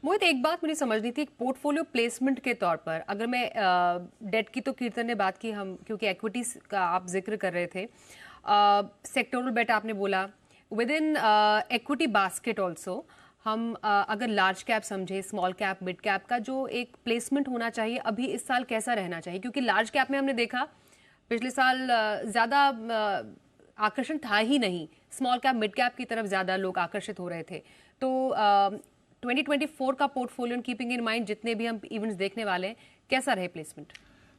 मोहित, एक बात मुझे समझनी थी, एक पोर्टफोलियो प्लेसमेंट के तौर पर अगर मैं डेट की तो कीर्तन ने बात की, हम क्योंकि इक्विटीज का आप जिक्र कर रहे थे, सेक्टोरल बेट आपने बोला, with in equity basket also हम अगर लार्ज कैप समझे, स्मॉल कैप, मिड कैप का जो एक प्लेसमेंट होना चाहिए अभी इस साल कैसा रहना चाहिए? क्योंकि लार्ज कैप में हमने देखा पिछले साल ज्यादा आकर्षण था ही नहीं, स्मॉल कैप मिड कैप की तरफ ज्यादा लोग आकर्षित हो रहे थे। तो 2024 का पोर्टफोलियो कीपिंग इन माइंड जितने भी हम इवेंट्स देखने वाले हैं, कैसा रहे प्लेसमेंट?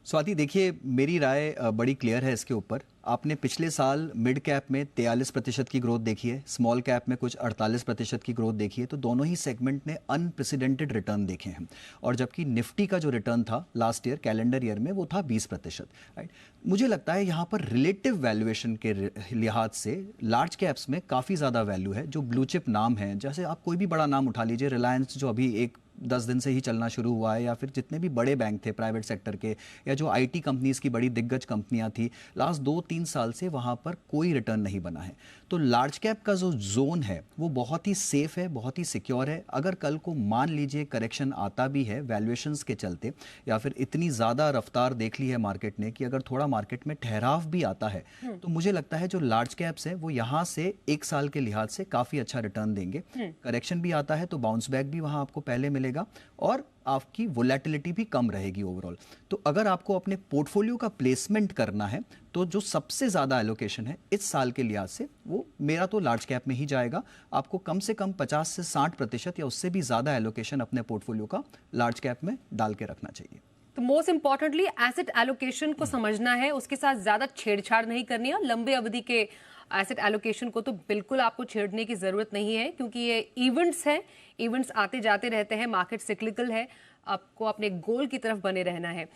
स्वाति, देखिए मेरी राय बड़ी क्लियर है इसके ऊपर। आपने पिछले साल मिड कैप में 43% की ग्रोथ देखी है, स्मॉल कैप में कुछ 48% की ग्रोथ देखी है, तो दोनों ही सेगमेंट ने अनप्रेसिडेंटेड रिटर्न देखे हैं। और जबकि निफ्टी का जो रिटर्न था लास्ट ईयर कैलेंडर ईयर में वो था 20%। राइट, मुझे लगता है यहाँ पर रिलेटिव वैल्यूएशन के लिहाज से लार्ज कैप्स में काफ़ी ज़्यादा वैल्यू है। जो ब्लू चिप नाम है, जैसे आप कोई भी बड़ा नाम उठा लीजिए, रिलायंस जो अभी 10 दिन से ही चलना शुरू हुआ है, या फिर जितने भी बड़े बैंक थे प्राइवेट सेक्टर के, या जो आईटी कंपनीज की बड़ी दिग्गज कंपनियां थी, लास्ट 2-3 साल से वहां पर कोई रिटर्न नहीं बना है। तो लार्ज कैप का जो जोन है वो बहुत ही सेफ है, बहुत ही सिक्योर है। अगर कल को मान लीजिए करेक्शन आता भी है वैल्यूएशंस के चलते, या फिर इतनी ज़्यादा रफ्तार देख ली है मार्केट ने कि अगर थोड़ा मार्केट में ठहराव भी आता है, तो मुझे लगता है जो लार्ज कैप्स है वो यहाँ से 1 साल के लिहाज से काफ़ी अच्छा रिटर्न देंगे। करेक्शन भी आता है तो बाउंस बैक भी वहाँ आपको पहले मिलेगा, और आपकी वोलेटिलिटी भी कम रहेगी ओवरऑल। तो अगर आपको अपने पोर्टफोलियो का प्लेसमेंट करना है तो जो सबसे ज़्यादा एलोकेशन है इस साल के लिहाज से, वो मेरा तो लार्ज कैप में ही जाएगा। आपको कम से कम 50 से 60% या उससे भी ज़्यादा एलोकेशन अपने पोर्टफोलियो का लार्ज कैप में डाल के रखना चाहिए। तो मोस्ट इंपॉर्टेंटली एसेट एलोकेशन को समझना है, उसके साथ ज्यादा छेड़छाड़ नहीं करनी है, और लंबे अवधि के एसेट एलोकेशन को तो बिल्कुल आपको छेड़ने की जरूरत नहीं है, क्योंकि ये इवेंट्स हैं, इवेंट्स आते जाते रहते हैं, मार्केट सिक्लिकल है, आपको अपने गोल की तरफ बने रहना है।